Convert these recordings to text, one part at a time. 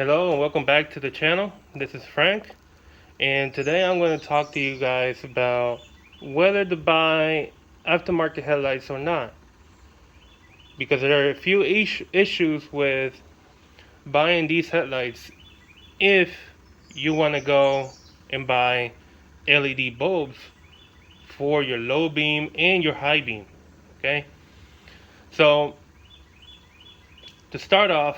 Hello and welcome back to the channel. This is Frank, and today I'm going to talk to you guys about whether to buy aftermarket headlights or not, because there are a few issues with buying these headlights if you want to go and buy LED bulbs for your low beam and your high beam. Okay, so to start off,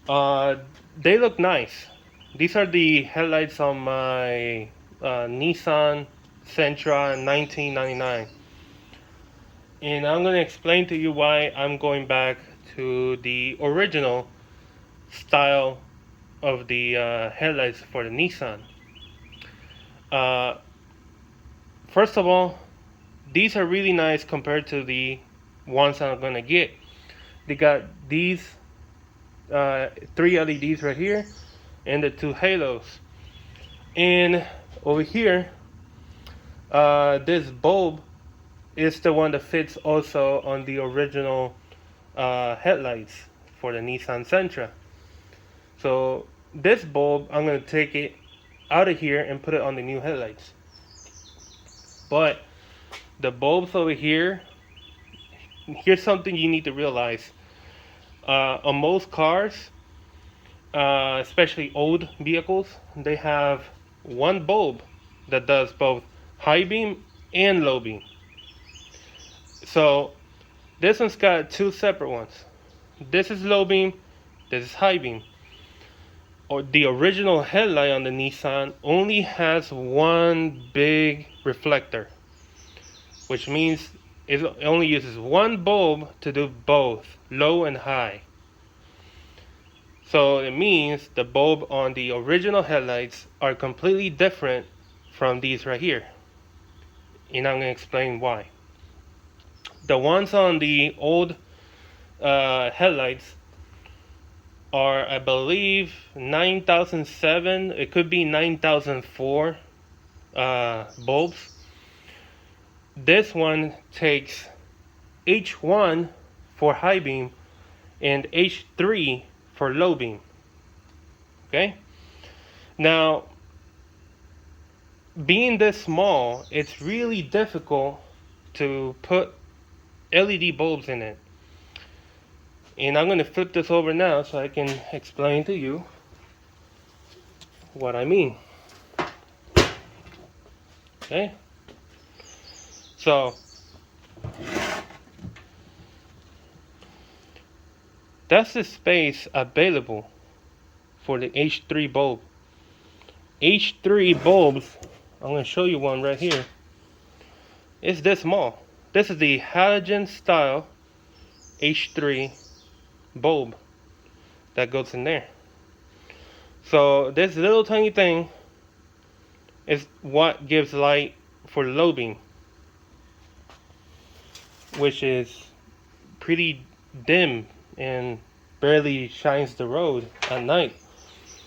uh, they look nice. These are the headlights on my Nissan Sentra 1999. And I'm going to explain to you why I'm going back to the original style of the headlights for the Nissan. Uh, First of all, these are really nice compared to the ones I'm going to get. They got these three LEDs right here and the two halos. And over here, this bulb is the one that fits also on the original headlights for the Nissan Sentra. So this bulb, I'm going to take it out of here and put it on the new headlights. But the bulbs over here, here's something you need to realize. On most cars, especially old vehicles, they have one bulb that does both high beam and low beam. So this one's got two separate ones. This is low beam, this is high beam. Or the original headlight on the Nissan only has one big reflector, which means it only uses one bulb to do both low and high. So it means the bulb on the original headlights are completely different from these right here. And I'm going to explain why. The ones on the old headlights are, I believe, 9007. It could be 9004 bulbs. This one takes H1 for high beam and H3 for low beam. Okay? Now, being this small, it's really difficult to put LED bulbs in it. And I'm going to flip this over now so I can explain to you what I mean. Okay? So, that's the space available for the H3 bulb. H3 bulbs, I'm going to show you one right here. It's this small. This is the halogen style H3 bulb that goes in there. So this little tiny thing is what gives light for low beam, which is pretty dim and barely shines the road at night.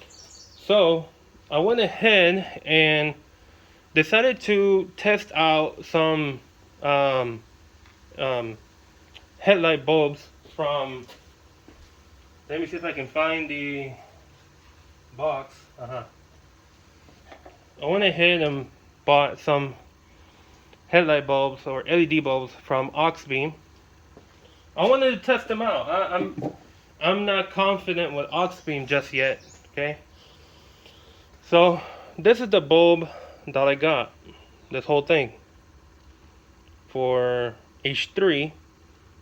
So I went ahead and decided to test out some headlight bulbs from, let me see if I can find the box. I went ahead and bought some headlight bulbs or LED bulbs from Oxbeam. I wanted to test them out. I'm not confident with Oxbeam just yet. Okay. So this is the bulb that I got. This whole thing for H3.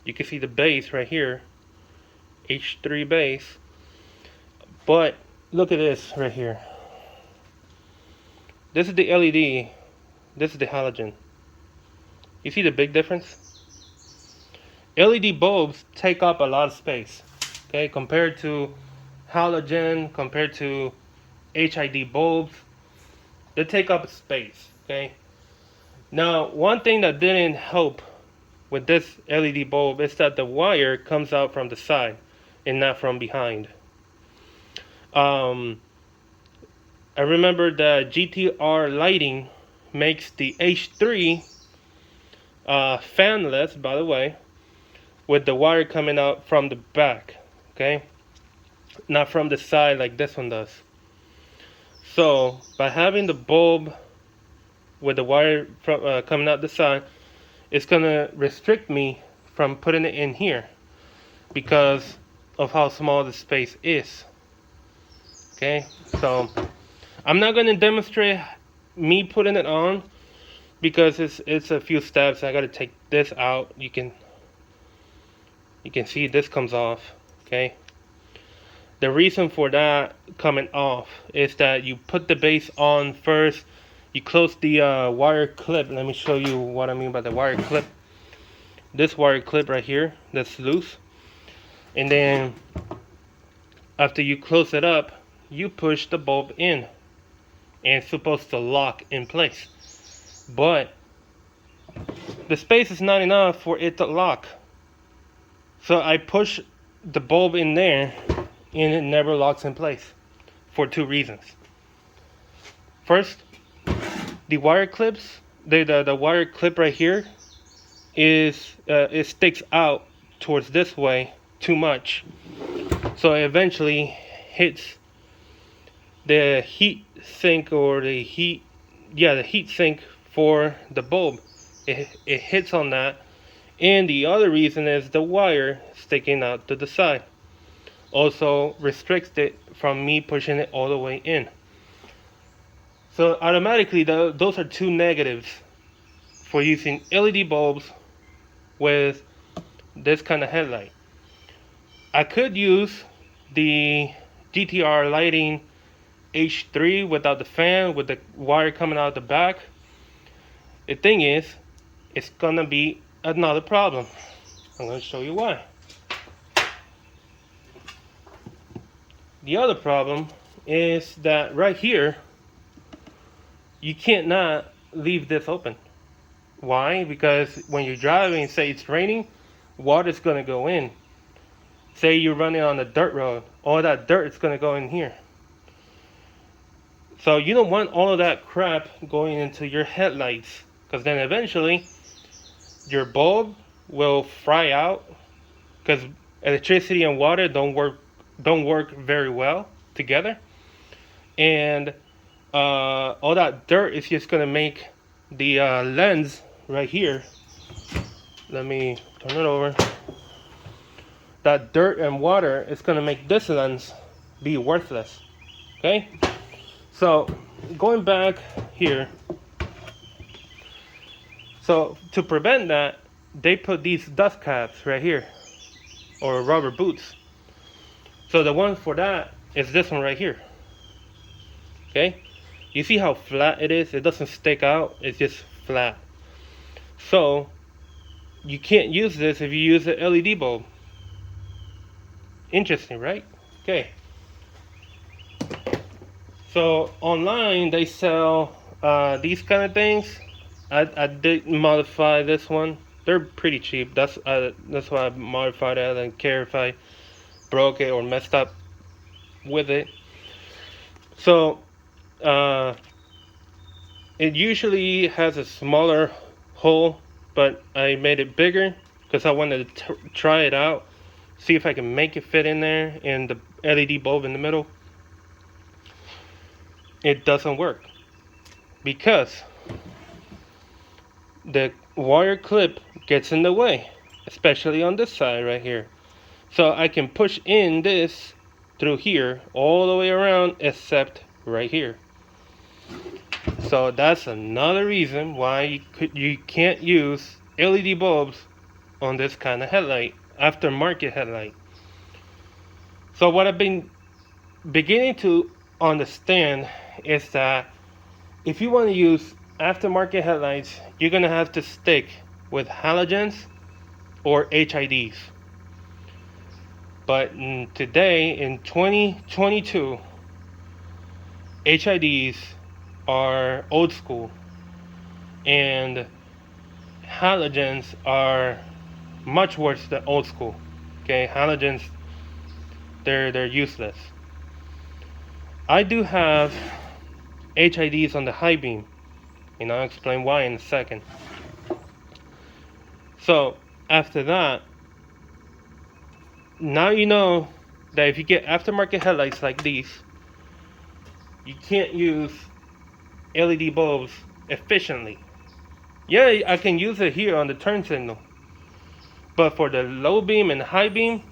You can see the base right here. H3 base. But look at this right here. This is the LED. This is the halogen. You see the big difference? LED bulbs take up a lot of space, okay, compared to halogen, compared to HID bulbs. They take up space, okay? Now, one thing that didn't help with this LED bulb is that the wire comes out from the side and not from behind. I remember that GTR lighting makes the H3 fanless, by the way, with the wire coming out from the back. Okay, not from the side like this one does. So by having the bulb with the wire from, coming out the side, it's gonna restrict me from putting it in here because of how small the space is. Okay, so I'm not gonna demonstrate me putting it on because it's a few steps. I gotta take this out. You can see this comes off. Okay, the reason for that coming off is that you put the base on first. You close the wire clip. Let me show you what I mean by the wire clip. This wire clip right here that's loose, and then after you close it up, you push the bulb in, and it's supposed to lock in place. But the space is not enough for it to lock. So I push the bulb in there and it never locks in place for two reasons. First, the wire clips, the wire clip right here is it sticks out towards this way too much. So it eventually hits the heat sink or the heat sink for the bulb. It hits on that, and the other reason is the wire sticking out to the side also restricts it from me pushing it all the way in. So automatically those are two negatives for using LED bulbs with this kind of headlight. I could use the GTR lighting H3 without the fan, with the wire coming out the back. The thing is, it's gonna be another problem. I'm gonna show you why. The other problem is that right here, you can't not leave this open. Why? Because when you're driving, say it's raining, water's gonna go in. Say you're running on a dirt road, all that dirt is gonna go in here. So you don't want all of that crap going into your headlights, because then eventually your bulb will fry out, because electricity and water don't work very well together, and all that dirt is just gonna make the lens right here. Let me turn it over. That dirt and water is gonna make this lens be worthless. Okay, so going back here, so to prevent that, they put these dust caps right here, or rubber boots. So the one for that is this one right here. Okay, you see how flat it is? It doesn't stick out, it's just flat. So you can't use this if you use an LED bulb. Interesting, right? Okay, so online they sell these kind of things. I did modify this one. They're pretty cheap. That's why I modified it. I didn't care if I broke it or messed up with it. So it usually has a smaller hole, but I made it bigger because I wanted to try it out, see if I can make it fit in there, and the LED bulb in the middle. It doesn't work because the wire clip gets in the way, especially on this side right here. So I can push in this through here all the way around except right here. So that's another reason why you can't use LED bulbs on this kind of headlight, aftermarket headlight. So what I've been beginning to understand is that if you want to use aftermarket headlights, you're gonna have to stick with halogens or HIDs. But today in 2022, HIDs are old school and halogens are much worse than old school. Okay, halogens, they're useless. I do have HIDs on the high beam, and I'll explain why in a second. So after that, now you know that if you get aftermarket headlights like these, you can't use LED bulbs efficiently. Yeah, I can use it here on the turn signal, but for the low beam and high beam,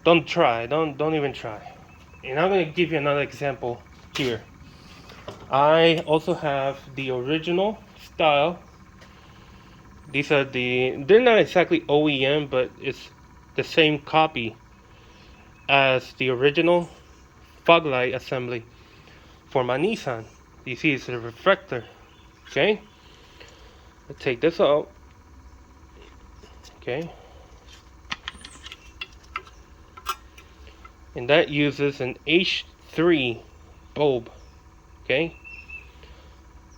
don't try. Don't even try. And I'm gonna give you another example here. I also have the original style. These are they're not exactly OEM, but it's the same copy as the original fog light assembly for my Nissan. You see, it's a reflector. Okay, let's take this out. Okay, and that uses an H3 bulb. Okay,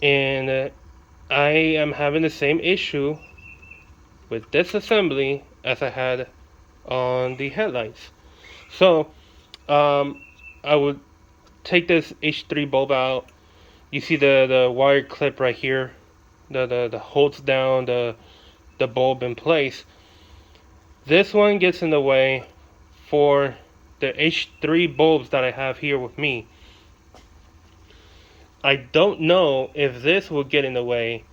and I am having the same issue with this assembly as I had on the headlights. So I would take this H3 bulb out. You see the wire clip right here, the holds down the bulb in place. This one gets in the way for the H3 bulbs that I have here with me. I don't know if this will get in the way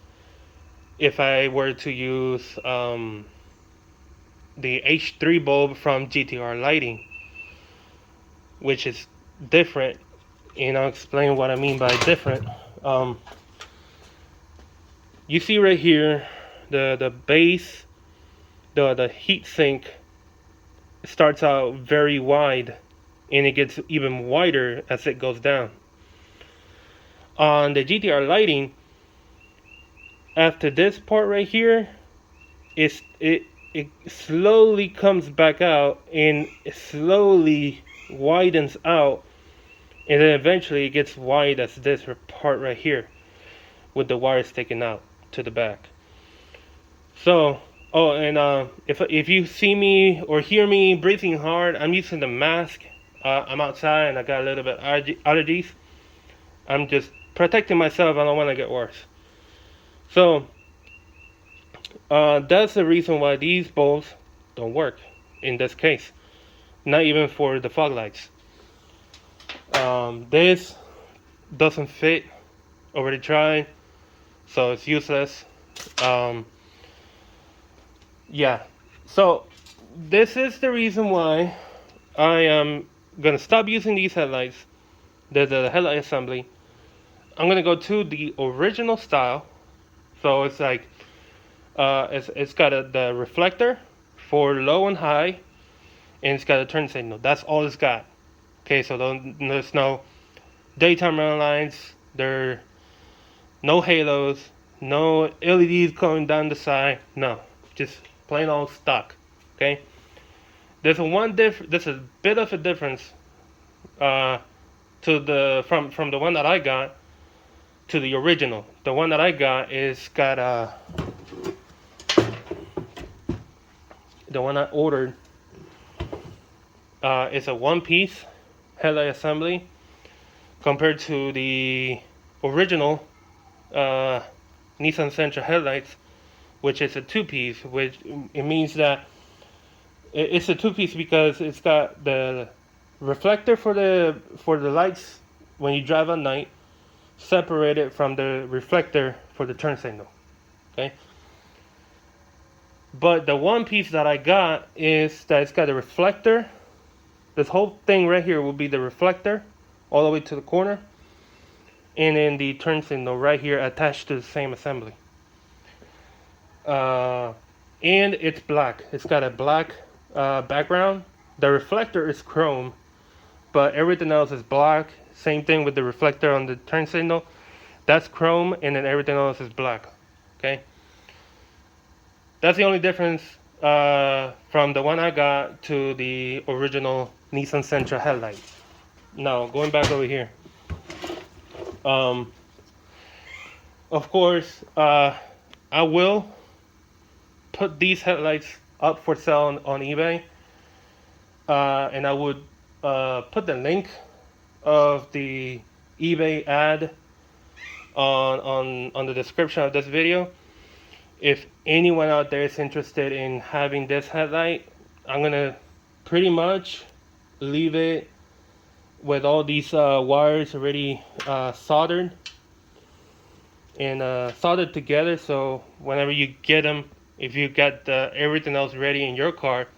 if I were to use the H3 bulb from GTR lighting, which is different, and I'll explain what I mean by different. You see right here the base, the heat sink starts out very wide, and it gets even wider as it goes down. On the GTR lighting, after this part right here, it slowly comes back out and it slowly widens out, and then eventually it gets wide as this part right here with the wire sticking out to the back. So and if you see me or hear me breathing hard, I'm using the mask. I'm outside and I got a little bit allergies. I'm just protecting myself. I don't want to get worse. So that's the reason why these bulbs don't work in this case. Not even for the fog lights. This doesn't fit. Already tried, so it's useless. Yeah. So this is the reason why I am gonna stop using these headlights. The headlight assembly. I'm gonna go to the original style. So it's like it's got the reflector for low and high, and it's got a turn signal. That's all it's got. Okay, so there's no daytime running lights. There are no halos, no LEDs going down the side. No, just plain old stock. Okay, there's a bit of a difference to the from the one that I got to the original. The one that I got the one I ordered is a one-piece headlight assembly compared to the original Nissan Sentra headlights, which is a two-piece. Which it means that it's a two-piece because it's got the reflector for the lights when you drive at night, separated from the reflector for the turn signal. Okay. But the one piece that I got is that it's got a reflector. This whole thing right here will be the reflector all the way to the corner, and then the turn signal right here attached to the same assembly. And it's black. It's got a black background. The reflector is chrome, but everything else is black. Same thing with the reflector on the turn signal. That's chrome, and then everything else is black. Okay. That's the only difference from the one I got to the original Nissan Sentra headlight. Now, going back over here. Of course, I will put these headlights up for sale on eBay. And I would put the link of the eBay ad on the description of this video. If anyone out there is interested in having this headlight, I'm gonna pretty much leave it with all these wires already soldered and soldered together, so whenever you get them, if you got everything else ready in your car,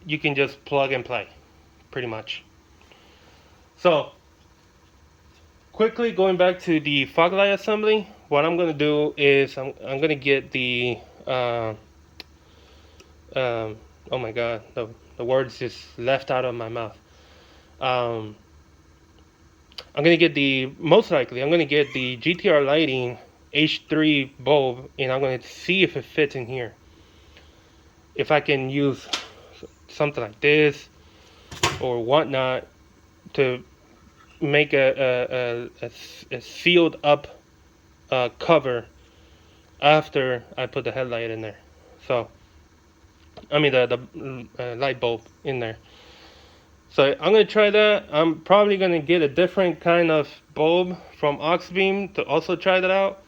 you can just plug and play, pretty much. So quickly going back to the fog light assembly, what I'm going to do is I'm going to get the oh my god, the words just left out of my mouth. I'm going to get most likely I'm going to get the GTR lighting H3 bulb, and I'm going to see if it fits in here, if I can use something like this or whatnot to make a sealed up cover after I put the headlight in there. So I mean the light bulb in there. So I'm gonna try that. I'm probably gonna get a different kind of bulb from Oxbeam to also try that out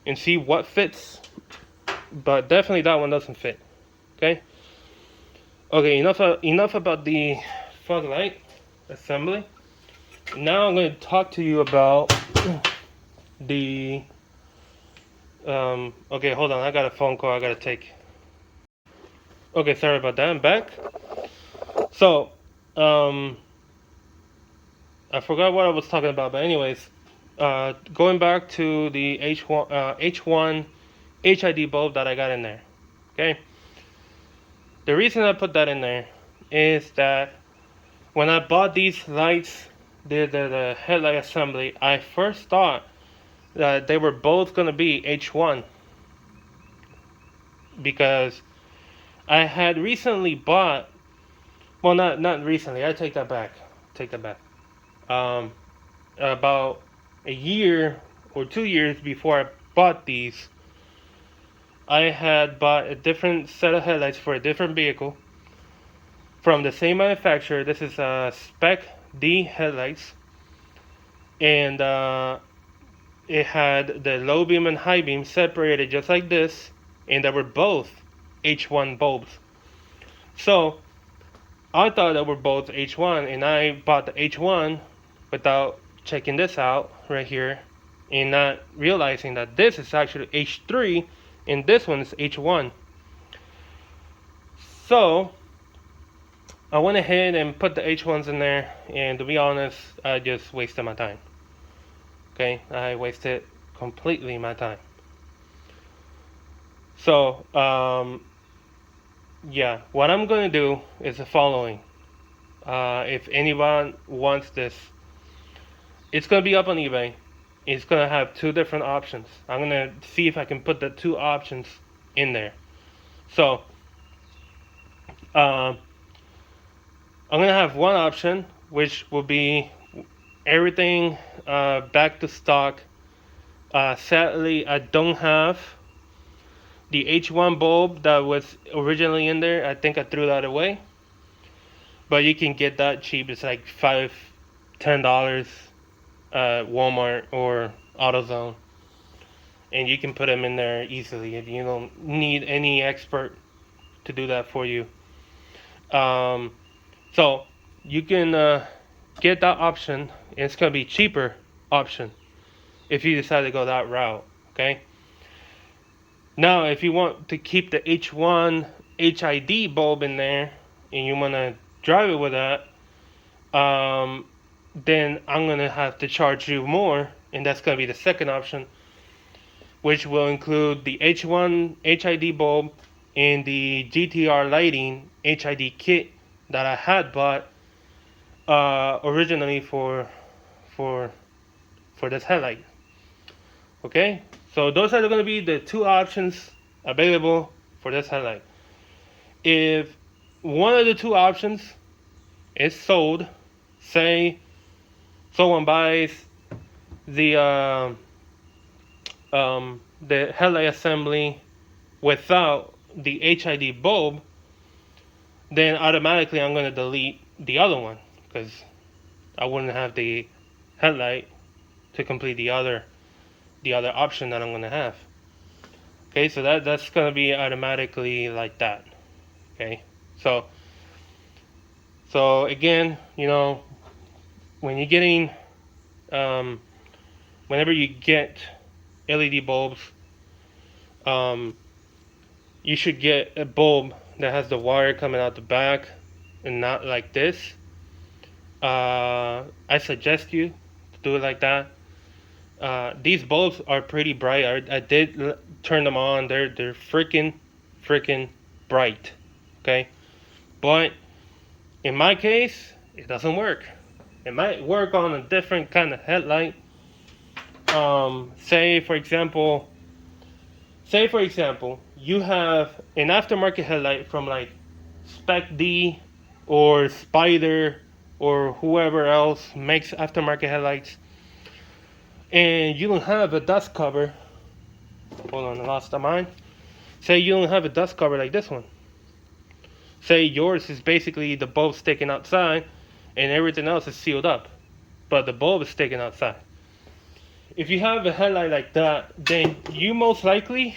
and see what fits. But definitely that one doesn't fit. Okay. Okay. Enough about the fog light assembly. Now I'm going to talk to you about the okay, hold on, I got a phone call I gotta take. Okay, sorry about that, I'm back. So I forgot what I was talking about, but anyways, going back to the H1 HID bulb that I got in there. Okay, the reason I put that in there is that when I bought these lights, the headlight assembly, I first thought that they were both going to be H1, because I had recently bought, well, not recently, I take that back, about a year or 2 years before I bought these, I had bought a different set of headlights for a different vehicle from the same manufacturer. This is Spec D headlights, and it had the low beam and high beam separated just like this, and they were both H1 bulbs. So I thought they were both H1, and I bought the H1 without checking this out right here and not realizing that this is actually H3 and this one is H1. So I went ahead and put the H1s in there, and to be honest, I just wasted my time. Okay, I wasted completely my time. So yeah, what I'm gonna do is the following. If anyone wants this, it's gonna be up on eBay. It's gonna have two different options. I'm gonna see if I can put the two options in there. So I'm gonna have one option which will be everything back to stock. Sadly, I don't have the H1 bulb that was originally in there. I think I threw that away, but you can get that cheap. It's like $10 at Walmart or AutoZone, and you can put them in there easily if you don't need any expert to do that for you. So you can get that option. It's gonna be cheaper option if you decide to go that route. Okay. Now, if you want to keep the H1 HID bulb in there and you want to drive it with that, then I'm going to have to charge you more, and that's going to be the second option, which will include the H1 HID bulb and the GTR lighting HID kit that I had bought originally for this headlight. Okay, so those are going to be the two options available for this headlight. If one of the two options is sold, say someone buys the headlight assembly without the HID bulb, then automatically I'm going to delete the other one, because I wouldn't have the headlight to complete the other option that I'm going to have. Okay, so that's going to be automatically like that. Okay, so So again, you know, when you're getting, whenever you get LED bulbs, um, you should get a bulb that has the wire coming out the back and not like this. I suggest you to do it like that. These bulbs are pretty bright. I did turn them on. They're freaking bright. Okay, but in my case, it doesn't work. It might work on a different kind of headlight. Say for example, you have an aftermarket headlight from like Spec D or Spider or whoever else makes aftermarket headlights, and you don't have a dust cover. Hold on, I lost the mind. Say you don't have a dust cover like this one. Say yours is basically the bulb sticking outside and everything else is sealed up, but the bulb is sticking outside. If you have a headlight like that, then you most likely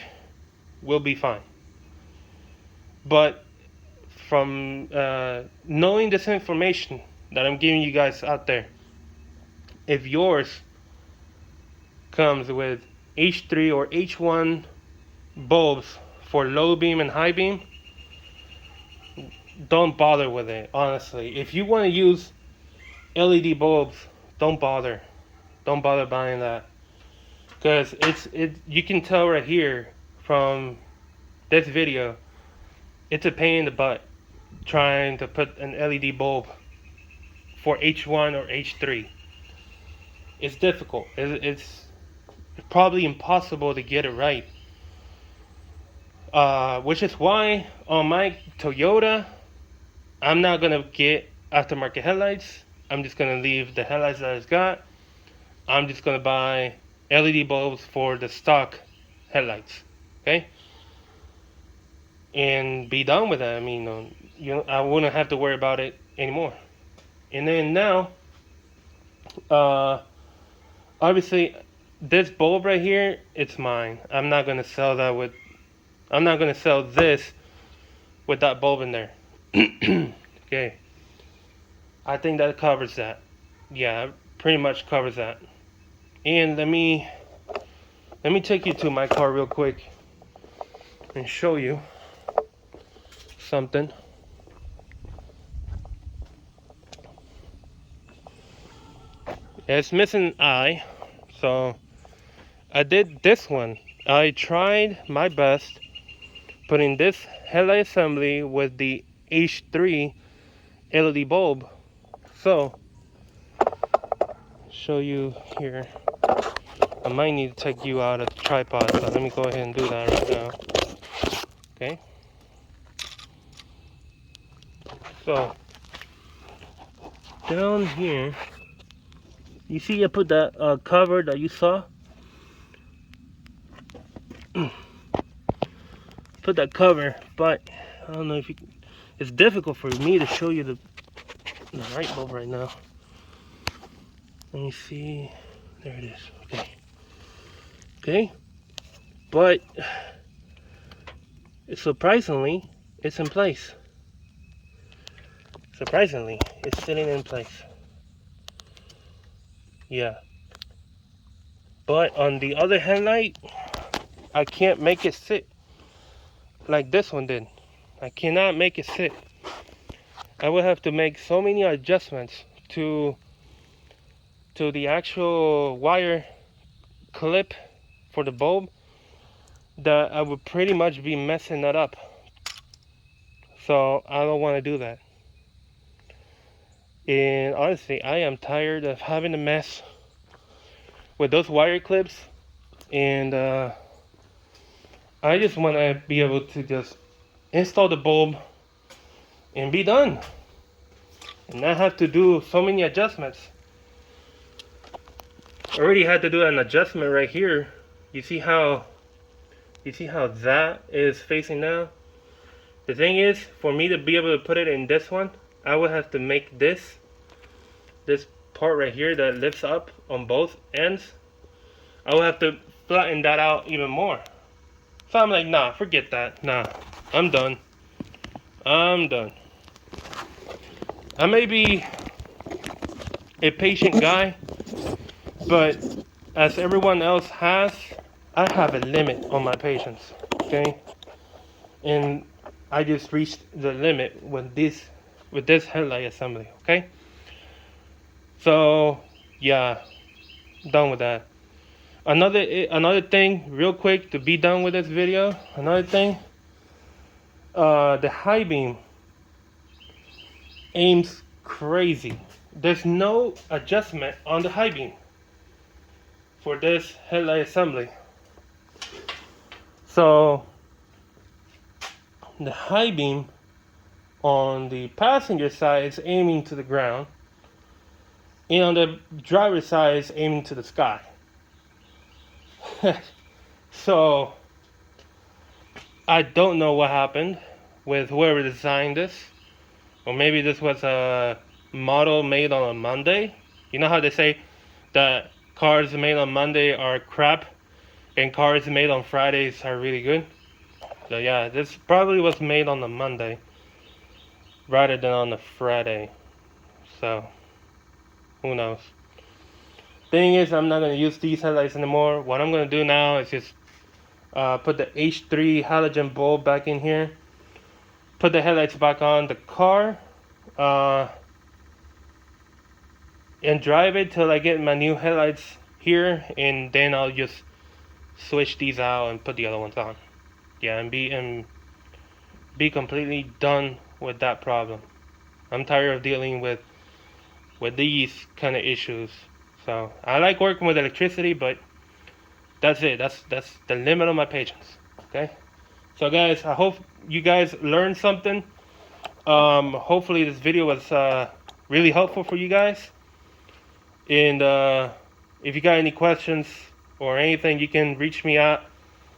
will be fine. But from knowing this information that I'm giving you guys out there, if yours comes with H3 or H1 bulbs for low beam and high beam, don't bother with it, honestly. If you want to use LED bulbs, don't bother buying that, because you can tell right here from this video, it's a pain in the butt trying to put an LED bulb for H1 or H3. It's difficult. It's probably impossible to get it right. Which is why on my Toyota, I'm not gonna get aftermarket headlights. I'm just gonna leave the headlights that it's got. I'm just gonna buy LED bulbs for the stock headlights. Okay, and be done with that. I mean, I wouldn't have to worry about it anymore. And then now, obviously, this bulb right here, it's mine. I'm not gonna sell this with that bulb in there. Okay, I think that covers that. Yeah, pretty much covers that. And let me take you to my car real quick and show you something. It's missing an eye, so I did this one. I tried my best putting this headlight assembly with the H3 LED bulb. So, show you here. I might need to take you out of the tripod, so let me go ahead and do that right now. Okay. So, down here, you see I put that cover that you saw? Put that cover, but I don't know if you can, it's difficult for me to show you the right bulb right now. Let me see. There it is. Okay. Okay. But surprisingly, it's in place. Surprisingly, it's sitting in place. Yeah. But on the other headlight, I can't make it sit like this one did. I cannot make it sit. I will have to make so many adjustments to the actual wire clip for the bulb that I would pretty much be messing that up. So I don't want to do that. And honestly, I am tired of having to mess with those wire clips, and I just want to be able to just install the bulb and be done, and not have to do so many adjustments. I already had to do an adjustment right here. You see how that is facing now? The thing is, for me to be able to put it in this one, I would have to make this part right here that lifts up on both ends, I will have to flatten that out even more. So I'm like, nah, forget that. Nah, I'm done. I may be a patient guy, but as everyone else has, I have a limit on my patience. Okay, and I just reached the limit with this headlight assembly. Okay, so yeah, done with that. Another thing, real quick, to be done with this video. Another thing, the high beam aims crazy. There's no adjustment on the high beam for this headlight assembly. So the high beam on the passenger side is aiming to the ground, and on the driver's side is aiming to the sky. So I don't know what happened with whoever designed this, or maybe this was a model made on a Monday. You know how they say that cars made on Monday are crap and cars made on Fridays are really good? So yeah, this probably was made on a Monday rather than on a Friday. So who knows? Thing is, I'm not going to use these headlights anymore. What I'm going to do now is just put the H3 halogen bulb back in here, put the headlights back on the car, and drive it till I get my new headlights here, and then I'll just switch these out and put the other ones on. Yeah, and be completely done with that problem. I'm tired of dealing with these kind of issues. So I like working with electricity, but that's it. That's the limit of my patience. Okay. So guys, I hope you guys learned something. Hopefully this video was really helpful for you guys. And if you got any questions or anything, you can reach me at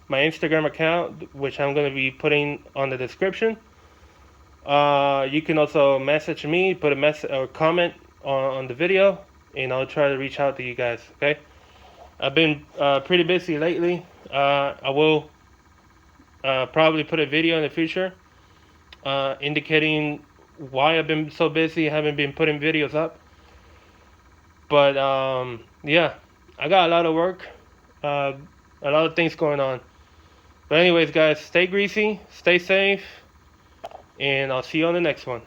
my Instagram account, which I'm going to be putting on the description. You can also message me, put a message or comment on the video, and I'll try to reach out to you guys. Okay. I've been pretty busy lately. I will probably put a video in the future indicating why I've been so busy. I haven't been putting videos up. But yeah, I got a lot of work, a lot of things going on. But anyways, guys, stay greasy, stay safe, and I'll see you on the next one.